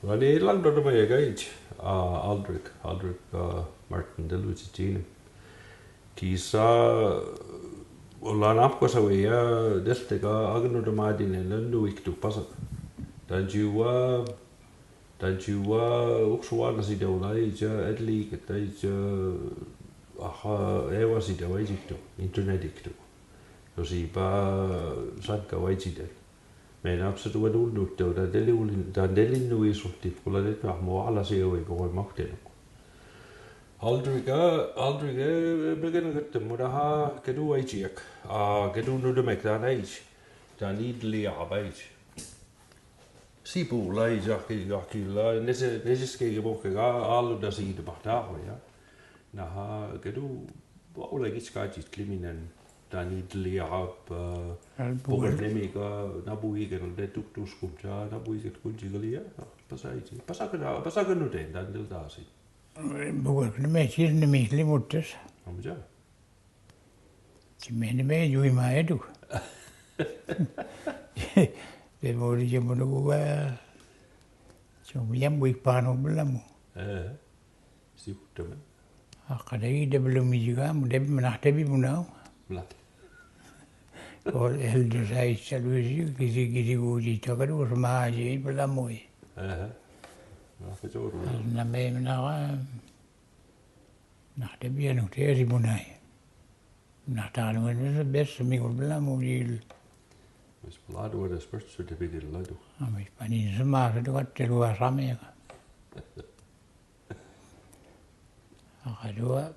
Etlagnutmamg, Aldric Martin de Lucitin. Kisa ollaan apkosavia destega Agnudamadinen Nujignua'tegeg pasa. Tanjua uksuana sidaulai ja edliiget ja ewa sidawaisiktu internetiktu. Josipa sanka vaitsidel. Meidän absoluut unnuttu ta delinnu isutti kulla nyt mahmo ala sioi koko maktenu. Aldric begin gette mudaha kedu aijiak. Kedu nudemek dan age. Dan idli abait. Sipu lai jaki la neseske bokke alu da side bahtaho ja. Naha kedu ole kitskajit kliminen dan idli ab Pogerlemiga nabuigen de tuktuskum ja nabuiget kunjigalia pasakanu den dan dildasi. Pogerlemi sirne mihli muttas. Amja. Kimene me juima edu. De mori je monu jam wikpano belamu. Siputamen. Akadai de belum juga mudah menahtabi munau. Blat. Or elders I shall wish gizi uji tagadu sama aja belamu. Nama menawa nahtabi anu teri munai. Nahtalu anu best minggu belamu jil. Mas beladu ada birth certificate ladu. Amis panin semua sedekat terluar ramai kan. Akadua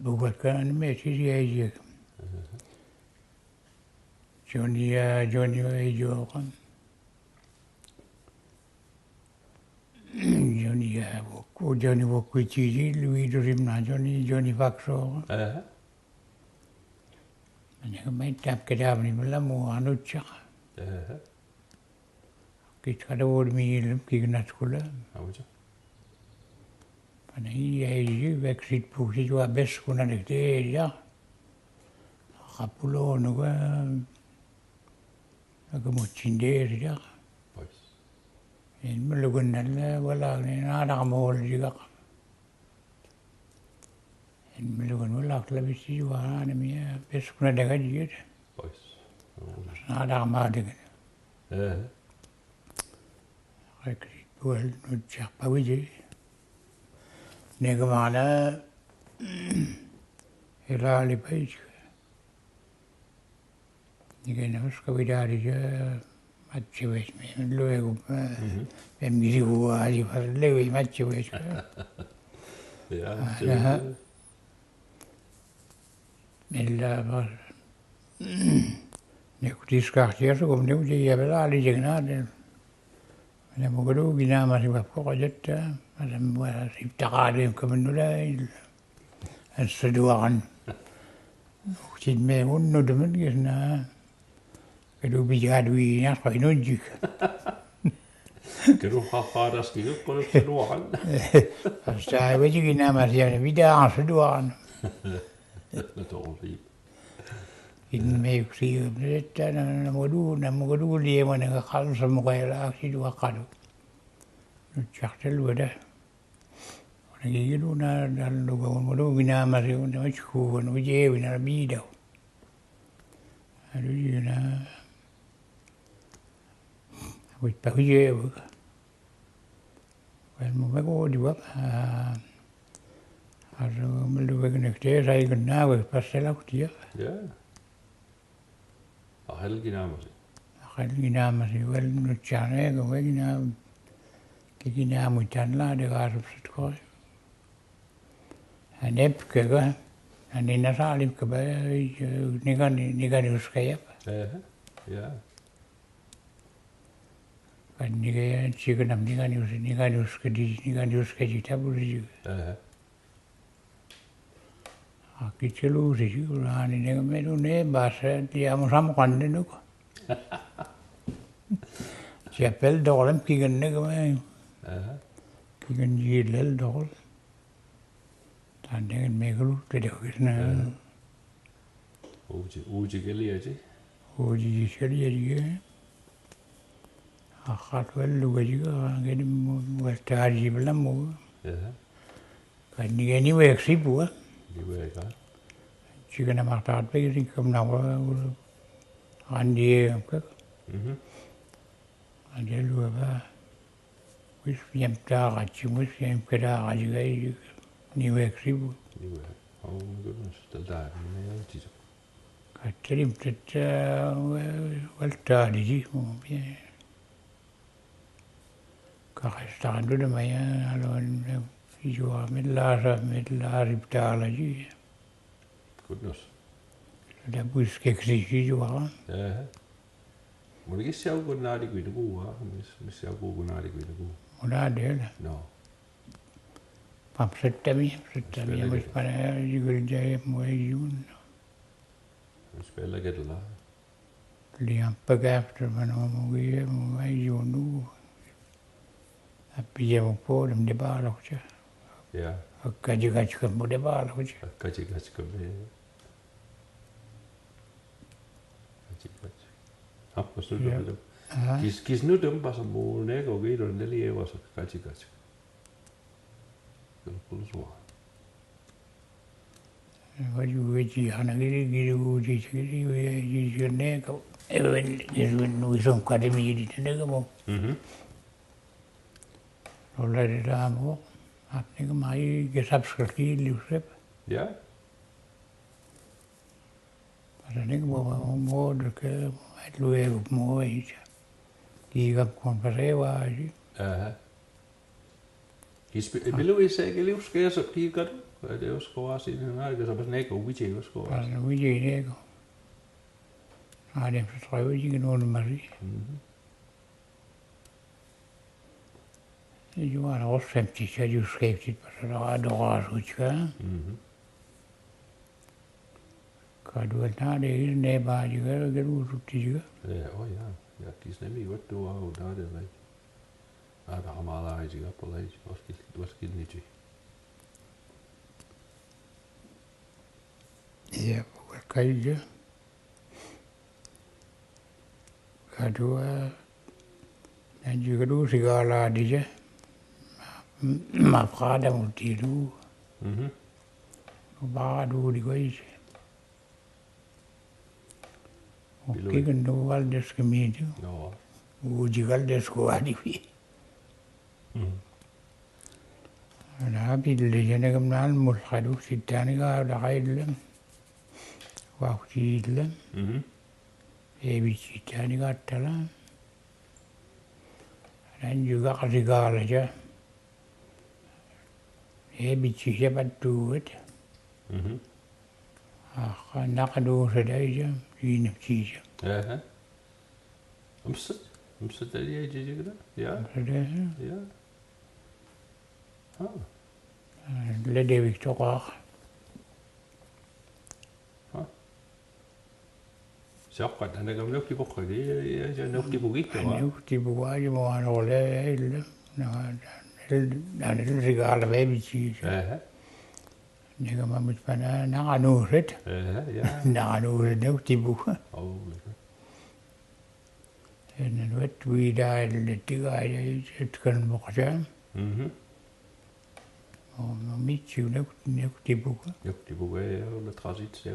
buat kan mesej aja. Johnny aja kan. Johnny woku cici lui durim na Johnny fakso. Mana main tap kedap ni malam mu anu cak. Kita ada orang mil kita sekolah. Panai aja vaksin pusi juga best kuna dekde ya. Kapulo nuga agak cindera ya. Ini melakukan nala wala ni ada kamu juga. Ini melakukan wala kelabih sih juga ni ya best kuna dekde juga. Ada kamu dekde. Vaksin buat nujak pawiji. Nega mana hilali page. Nega nafs kabidari je macam wes me luego misi gua aja pas lewi macam wes. Ya. Nella pas. Nega diskaktir so kom nega je hilali je kenal. Mana mungkin gina masih berapa kerja. Macam buat ibtaqadim kemenulai seduaan. Cuma unnu demen kisna kedu bijadwi nak kau nunjuk. Kedu haharas gitu kalau seduaan. Saya baju gina masih ada bidang seduaan. Betul. Ini mesti kita nama dulu dia mana kalau semua kaya aksi dua kali. Cak terlalu dah. Orang itu na dalam luar bina masih orang macam orang uji bina bida. Aduh je na. Aku tahu je buka. Kalau mau juga. Kalau melu kena kerja saya kena pasal aku dia. Ya. Ahal gina masih. Ahal gina masih. Well nucane kau gina. Kini amutan lah dekat sekolah. Anep kega, ane nasa alim kebaya nikan uskaya. Ya. Kan nikan cikanam nikan uskadi tabu juga. Kita lu sih, ane nikan meru ne bahasa dia musam kande nuk. Siapel dalam kikan nikan. Kikan jilal dol. Tandingan megulu tidak kena. Uji kali aja. Uji sekali aja. Akhat luga juga gani weltaji belamu. Kan ni weksi bua. Di wega. Jika nama taat pergi ke mana andi apa? Andi luar apa? Wis yang tak aci, wis yang kena aji gay ni weksi bua. Di wega. Oh my goodness, taldar ni ya tisu. Katrim teta weltaji ji. Kakak dulu namanya alon jual melar ibtala ji. Goodness. Ada bus kekrisi juga. Mungkin siapa pun nari kuih tu ah, siapa pun nari kuih tu. Mana ada lah. No. Pap setami mus pada juga jaya mulai Jun. Spela gitu lah. Liam pegaf termana mulai Jun tu. Tapi dia mau dem de balok je. Ya. Kaji kan mau de balok je. Kaji kebe. Apa sudah betul? Kis nu dem pas mau nego gitu ndeli ewas kaji. Kalau semua. Kaji kaji anak giri ji nego. Even nuisum akademi di nego mau. Roller di dalam आपने कमाई के सब्सक्राइब लिखे Ya. Pasa ni mau ke luar mau aja. Kita konferensi aja. Kis belu ise ke lius ke so ki kar. Ada us ko asi na ke sabas neko wiche us ko. Pasa wiji ni ko. Ada yang sesuai wiji kan orang mari. Itu ada orang semti saja skeptis pasal ada orang suka. Kadua ada ini bah juga gerus juga. Oh ya, ya kis nemi wat tu ah udah ada lagi. Ada hamala juga apa lagi? Was kil ni je. Ya, kayak kadua dan juga tu segala dia. Maaf kada mesti tu. Baru di guys. Oke kan tu wal des kami tu. No. Ujigal des ko adi fi. Nah, bila jana kemudian mulhadu sitani ka dah kailam. Waktu ilam. Sitani ka telah. Dan juga segala aja. Bici siapa duit. Nak dua saja, ini bici. Umset tadi aja juga, ya. Ya. Lede Victor. Siapa anda kamu nak tipu kali ya, jangan nak tipu gitu. Nak tipu aja mau oleh itu. Dan itu segala bici. Ni kan mampu pada nak anurit. Nak anurit nak tipu. Oh. Ini buat wida tiga aja itu kan macam. Oh, micu nak tipu. Nak tipu ya, udah transit saya.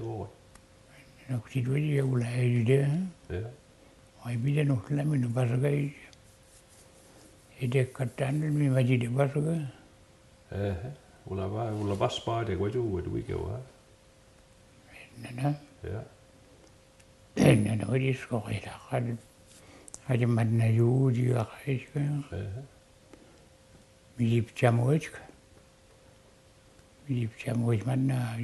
Nak tipu aja ulah dia. Ay bila nak lama nak basagai. Ide katan ni masih di basagai. Ulah bas pa dek waju wadu wike wa. Nana. Ya. Nana wadi sekolah dah kan. Ada mana juga kai kan. Bijib camuj. Bijib camuj mana.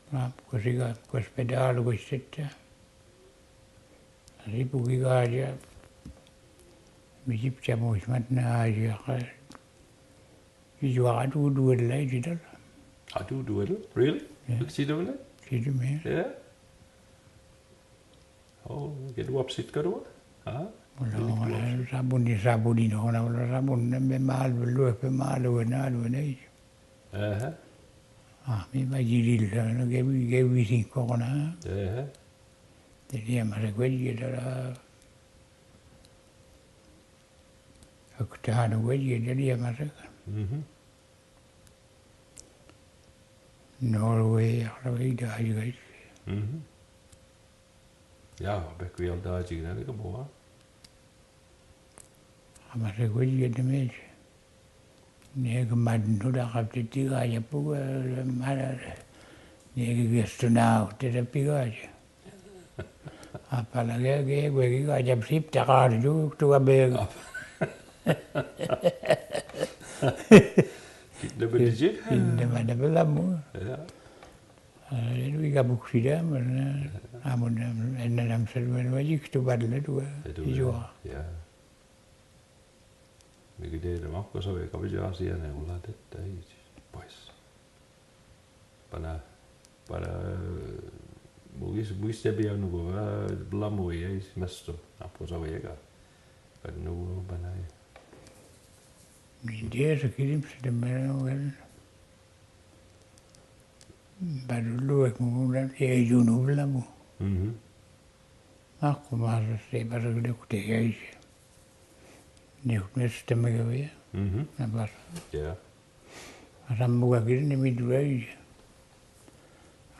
Aku sih aku sepeda lalu kita. Hari pergi aja. Bijib camuj mana aja kan. Jual adu dua lagi dah. Adu dua tu? Really? Kecil tu mana? Kecil mana? Ya. Oh, get wap sit kedua? Kalau sabun ni orang sabun memang lu ni. Memang jadi lah, gawi sih kau na. Jadi yang masa gue jadi dah Akutana weji jadi ya masaka. Norway akrawai da juga. Ja, bek weer daar zien dat ik boa. Masaka weji jadi mes. Ni kemadun sudah kapte tiga aja pun mana. Ni gestunau tetapi aja. Apalagi gue aja sip takar juga tu abel. Dat bedoel je? Indah mana belamu. Ja. Jadi kita buksida mana amun enam selman wajib tu badle tu. Juga. Ja. Mikä teidän makko sovi kapisi asia ne ulla tetta ei pois. Para muista biar nugu belamu ya mesto apa sovi ya kan nugu panai. Dia sekirim sedemikian kan. Baru lu kemudian ya junu belamu. Aku masih sebar gede kutega aja. Ni ukne sedemikian ya. Nampak. Ja. Orang buat kiri ni midul aja.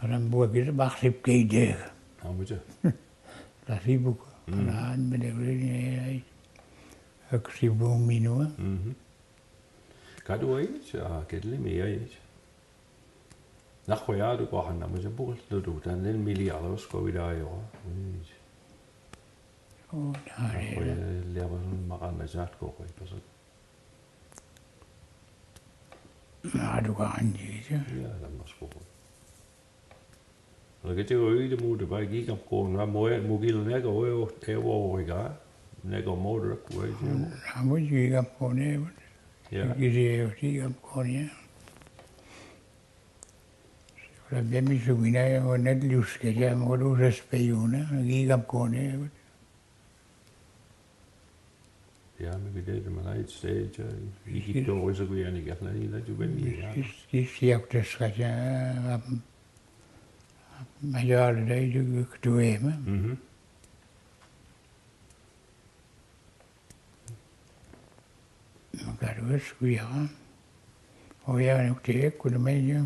Orang buat kiri baksip kejek. Apa je? Lah sibuk. Orang benda ni aja. Aku sibuk minum. Kan du ikke? Ja, kan det lidt mere ikke? Nå, ja, du går han, men så bruger du den lille milliarder, så går vi der i år. Nej. Jeg lærer mig sådan meget med sagt går ikke, så. Nej, du kan ikke. Ja, lad mig sgu. Og det er jo ikke det muligt, bare gik op gården. Hvad må jeg nægge over i gang? Nægge om målet, der kunne jeg ikke. Han må ikke op på nævnet. Ja. Det er jo ikke op på nævnet. Så bliver vi så vinder, og net livsket, jeg må du så spejone, og gik op på nævnet. Ja, men det er det, man har et sted, I gik over, så kunne jeg ikke have ladet det venlige. Det siger jo, det skal jeg, man gør det, du er hjemme. Man kan du også gøre. Og jeg er nok det ikke, kunne med jo.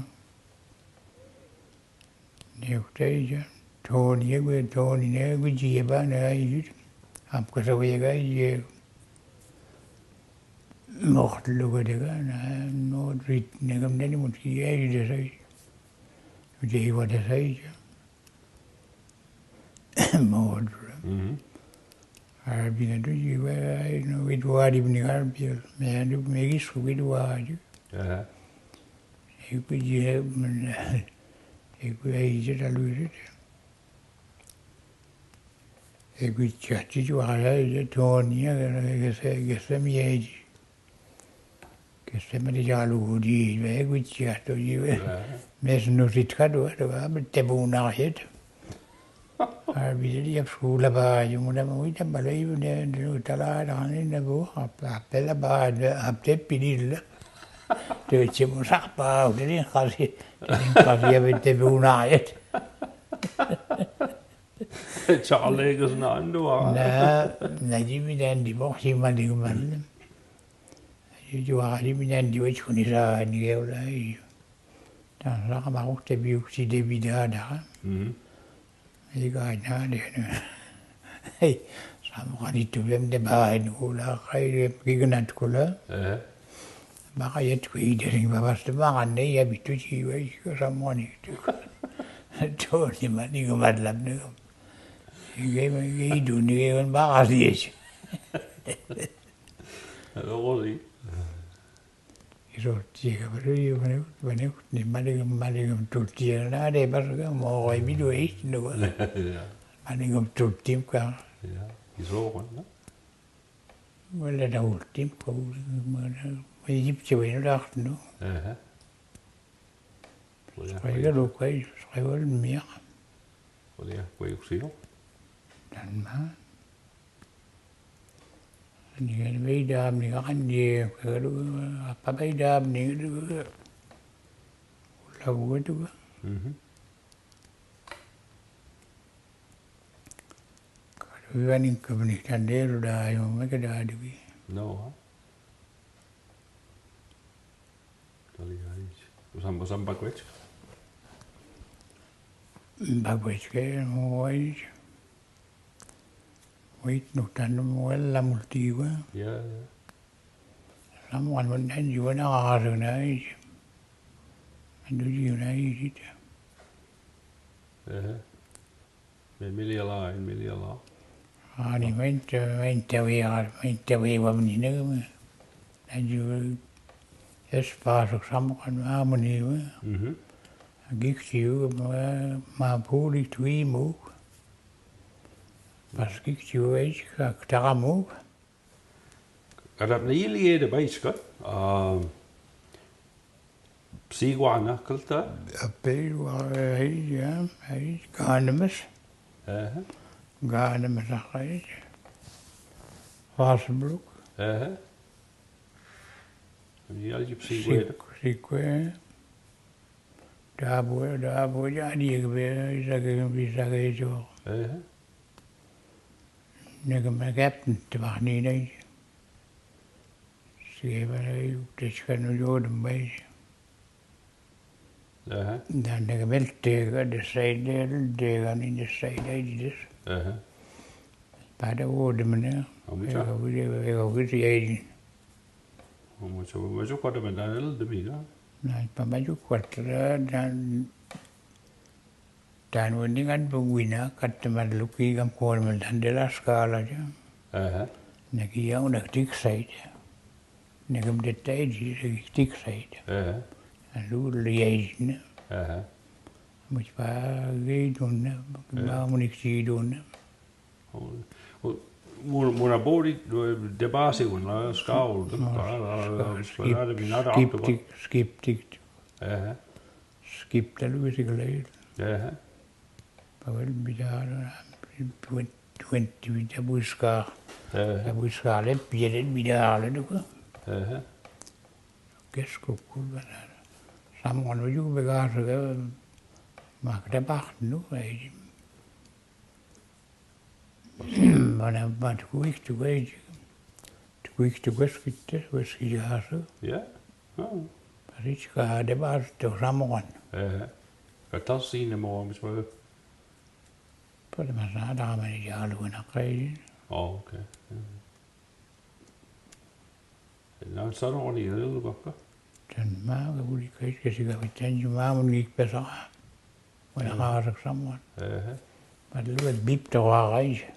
Det er jo det, ja. Tårn, jeg vil tårn, jeg vil sige, bare når jeg er i det. Han kan så være i måtte lukke det gør, når dritten, om den måske er i det, så det er, hvad det siger, ja. Måtte du. Arabia tu juga no itu hari ni Arabia, men tu megi sugi tu aja. Ja. Iku je men iku aja lalu itu. Iku cakap tu ada Tony ada kesem aja. Kesem ada jalu di, iku cakap tu juga. Mes nusit kado ada betebuna het. Arabia sekolah bahagia, muda muda balai muda utara dah ni nabu apa lah bahagia, apa pilih lah. Tu cuma siapa, udah ni kasih apa tu bunayat. Charlie ke sana anda wah. Nah, najib dan di bawah si mandi kemana. Juga hari dan di bawah ni sah ni kau lah. Dan lah kamu tebi si debi dah dah. Jika ada hei, sama kan itu belum debain kula, kaya kigenat kula. Maka ya tu idering babas temangan ni ya bitu jiwa itu sama ni tu. Tu ni mana kemadlap ni. Ini hidup ni kan bakas dia. Rosi. Itu jika baru mana ni mana tu tiada ada baru mau kau video itu tu. Mana tu tim kan. Ja, i så rundt, Well, dat oud tim kau mana Egypte ni dah tu. Ja. Saya lu kau saya lu miak. Og det er kvævsiv. Dan mah. Ni kan beda ni kan dia kalau apa beda ni tu. Lagu tu. Kalau ni kau ni kan dia dah yang mereka dah ada. Nå. Oli hai. Usan bakwetsk. Bakwetske moi. Wait no tan wala multiwa. Ja. Someone when then you and I are nice. And do you nice it? Med milliala. Ani went away from the name. And you just pass of someone harmony. I give you my poorly to move. Pas give you age, Taramu. Arab na ili de baiska. Sigwana kulta. Appel ja, hij Garnemus. Garnemus hij. Vasenbroek. Die al je sigwede. Sigwe. Daar ja die zeggen zo. Ik heb het mag niet eens. Ze hebben het kunnen joden bij. Dan de wel tegen de zijde, tegen in de zijde dus. Bij de woorden meneer. Ik heb het eten. Maar zo kwart met dan heel de middag. Nee, maar zo kwart dan we dingen beginnen, kat met lukie gaan komen dan de la scala ja. Nek je ook nog dik zijde. Nek hem de tijd is dik zijde. En zo lezen. Moet je maar doen, maar moet ik zie doen. Moet body de basis van la schaal. Skip. Skip dat is geleden. Maar wel bizar. 20 dat buscar. Dat buscar het bieden bizar dat ook. Keskool maar. Samen we ju begaar maak dat bacht nu weet je. Maar quick to wait. Quick to was ja zo. Ja. Rich ga de baas toch samen. Dat zien maar maar. Voor de maar daar maar die al hoe naar krijgen. Oh, oké. Nou, staat nog niet heel bakken. Dan maar hoe die krijg je zich uit en maar moet ik besar. Maar dan ga ik samen. Maar dat wordt biep toch wel reizen.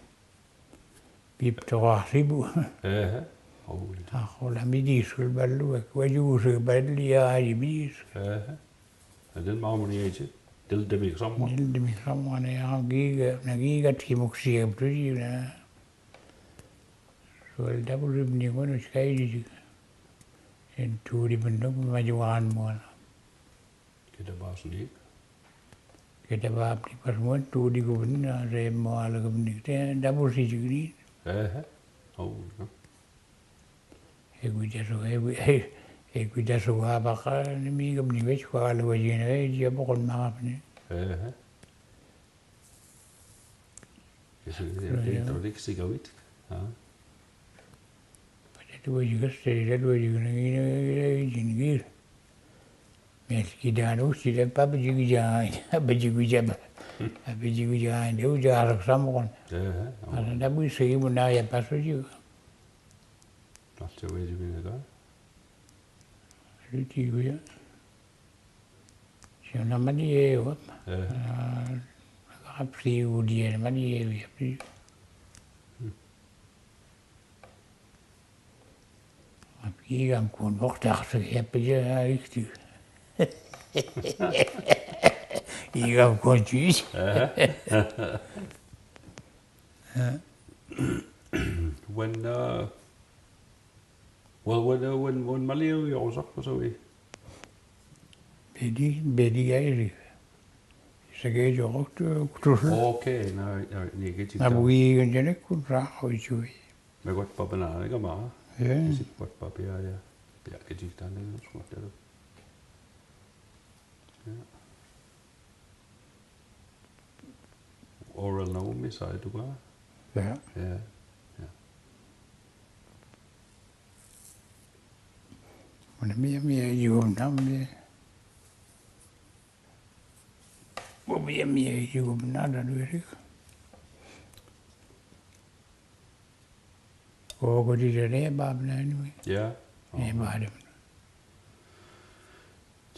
Biep toch wel ribu. Hola midis sul ballu e quagiuse belli ai bis. En dan maar niet eten. Dil de mig samen. Dil de mig samen ja giga timoxie precies na. So el double ni bueno skai en toeri bendok majuan mo. Kita bahas ni. Kita bahas ni pas mo toeri gubernur re mo ala gubernur te double si jigri. Oh. Ik weet dat zo waar niet op die weg waar we je je begon maar niet. Is het toch niks te gaan? Dat doe je gisteren, dat doe je hier. Mensen daar ook zitten, papa je gaan, heb je gaan, heel jaar samen. Maar dat moet je zeggen, maar nou je pas wat je. Dat zo weet je binnen daar. Listuguj. Se na mani hoor. Heb je hoe die mani heb je. Heb je hem kon nog dachten heb je richtig. Je hem kon juist. When Malio was up or so. Bedi eigenlijk. Zeg je ook terug. Oké, nou nee get je. Maar wie je niet kon vragen hoe je. Maar wat papa na, ik maar. Ja. Is het wat papa ja. Ja, get je dan in ons wat dat. Ja. Oral no me sai tu ba. Ja. Ona mia jugum na mia. Bo mia jugum na da durik. O ko di re bab na ni. Ja. E ba de.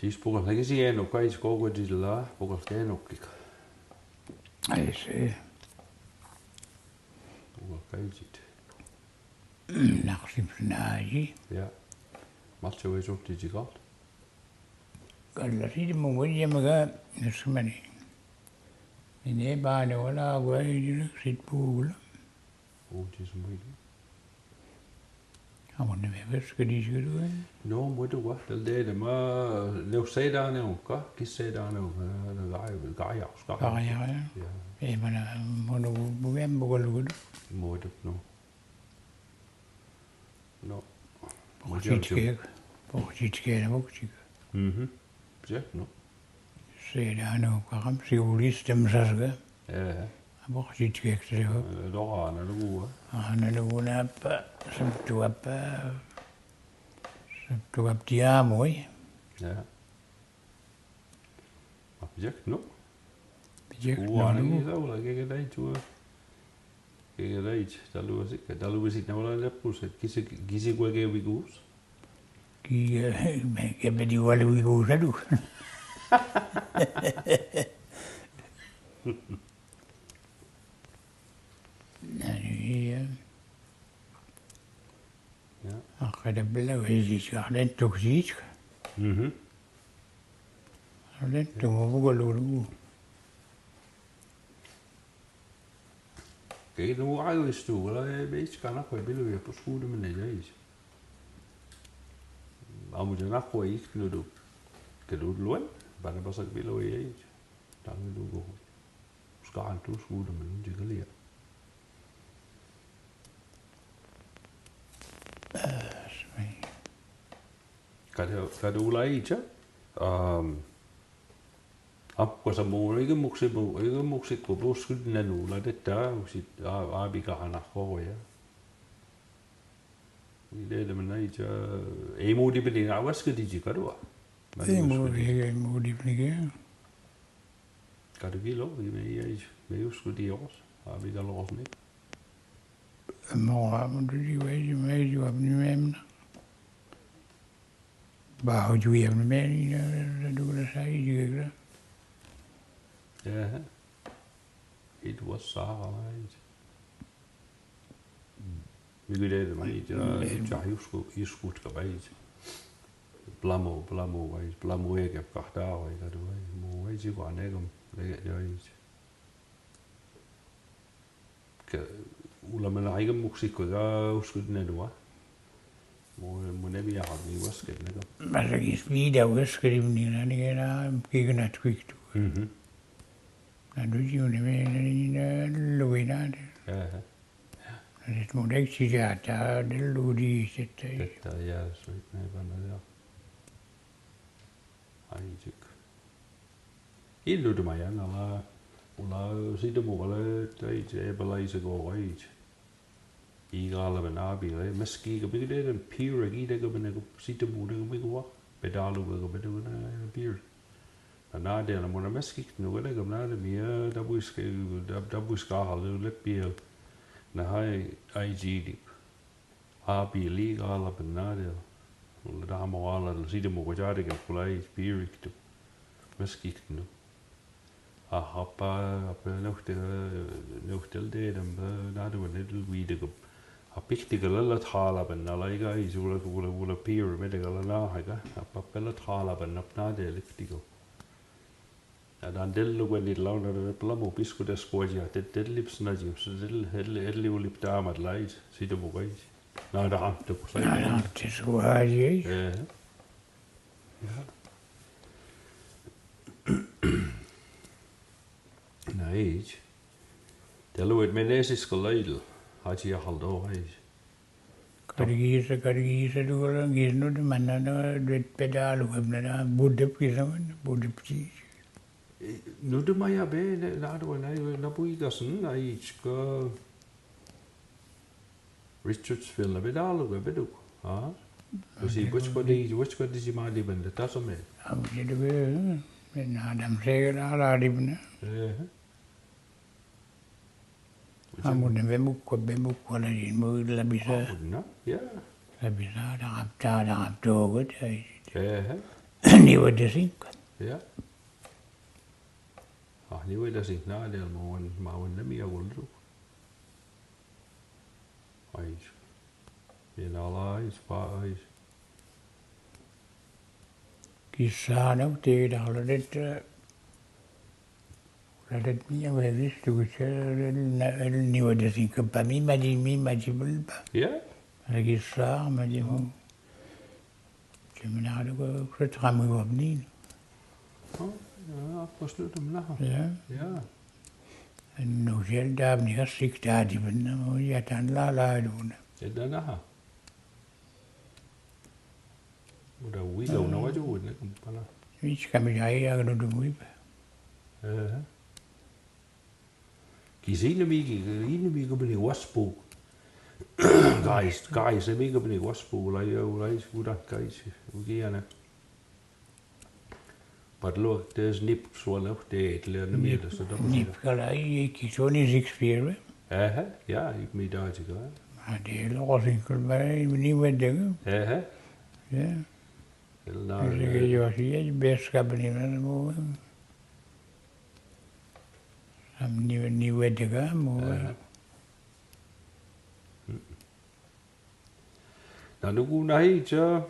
Siis puhutaan lagi siihen, että kaikki kokoisilla puhutaan enokkikaan. Ai se. Puhutaan kaikki. Naksim naaji. Ja. Matse voi suhtii sikalta. Kalla siitä mun voin maga nasmani. Niin baane wala guai sit puula. Uutis muiden. Amon me veskedi sjuru. No, mutta vahtel det mä ne seidaan onka, kisseidaan on gaiaus. Ja. Ei mana mono buem bugol. Mutta no. No. Pohjitske na muktik. Se no. Seidaan on kakam siulistem sarga. Ja. Pohjitske se ho. Doana lugu. Ana luna pa Samtuap diamoi. Ja. Bijak no. Bijak Uana ni laula keke dai tu. Keke dai dalu sit na wala lepus kisi kueke vigus. Ke bedi wala wigo sadu. Ja. Akada bela wezi skalen toksisk. Alen tungo bugolulu. Keke no aistu wala beits kana ko bilu ya poskude men nejais. Amu jana ko ik no do. Kedu luan bana basak bilu ya. Tangu do go. Skan tu skude men jigalia. Kada ulai cha ap ko sa mo ige muksi ko bos ku na nu la detta usit a bi ka na ko ya ide de menai cha e mo di beli na was ke di ji kadwa E mo di beli kada gilo i me us ku di os a bi da los ni mo di wezi me ju abni memna. Bajo lluvia no me ni dura sai juga. Yeah. It was right. Vi går det med jag just ska bäj. Blamo jag kan ta och det då mo jag ju var negom det jag. Ke ulla men egen musik och jag skulle då. Mo nebi jag ni was det negom. Men det är vida skrivning när det är gigna twikt. Du ju ne me luina. Ja. Det må ikke sige at der det ludi sitter. Detta ja så nej vad det. Ai tyck. Illu det mig alla ulla sitter mo alla det är balais gå age. Igala benabi le meski ga big det en pure gide ga ben sitter mo det mig gå. Pedalu ga beduna beer. Na det na mona meski nu ga ga na det mia da buska halu le biel. Na hai IG abi legal benade. Ulla da mo ala sitter mo ga jare ga play beer to meski nu. A hoppa nuchtel det dem na det little weed ga. A piktige lilla thala ben na laiga is ulla peer med ga na ha a papella thala ben na det liktigo. Dan dellu when it launa de plamo pisco de squaja det lips na jim så det hedli ulip damat light sitter mo gai. Na da han det så. Ja, det så har jeg. Ja. Nej. Det lå et menesisk leidel. Har jeg haldo hej. Kargisa du kan gisno det manna det pedal og na budde pisaman budde pti. Nu det mig ja be na do na buiga sådan nej skal Richardsville ved dalu ved du. Ja. Kasi which one is my liban the tasome? Jadi ben adam saya ala di mana. Amun bemuk wala di mo la bisa. Ya. La bisa da abdo gut. Eh. Ni wada sing. Ya. Ni wada sing na dia mau nami agul tu. Ai. Ila Allah is fa ai. Kisah nak tidak ladet ni apa Listuguj ni wada sing kami maji belba. Ya. Lagi kisah maji mu. Cuma ada kereta kami wabni. Pas lu tumlah. Ya. Ya. Nujel dah ni kasih tadi benar mau ya tan la duna. Eda nah. Udah wilau na wajah udah kempala. Ini kami jaya kalau dulu iba. Kisi ini bigi beli waspu. Guys ini bigi beli waspu. Ulai sudah guys. Ugiana. Padlo there's nip swallow det eller något mer så då. Nip kalau ini kisah ni Shakespeare. Ja, ik me daar te gaan. Det är låsinkel med ni wada. Ja. Det är ju bästa beningen mo. Ni wada mo. Nu kunne jeg så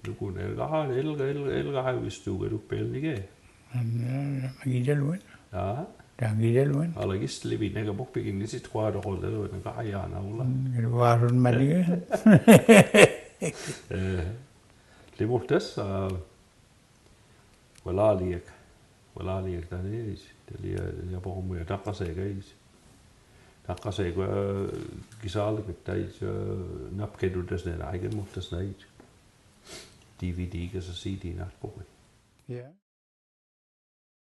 nu kunne jeg elga hvis du er oppe ikke. Magidalwan. Ja. Magidalwan. Alla gist lebi nega bokpegin nisi trois de rolle lo na kaya wala. Warun madiga. Det mortes wala liek tani det jag bara om jag tackar sig guys. Tackar sig gisal gtais napkedu des ne egen mortes nej. DVD kan så se din at på. Ja.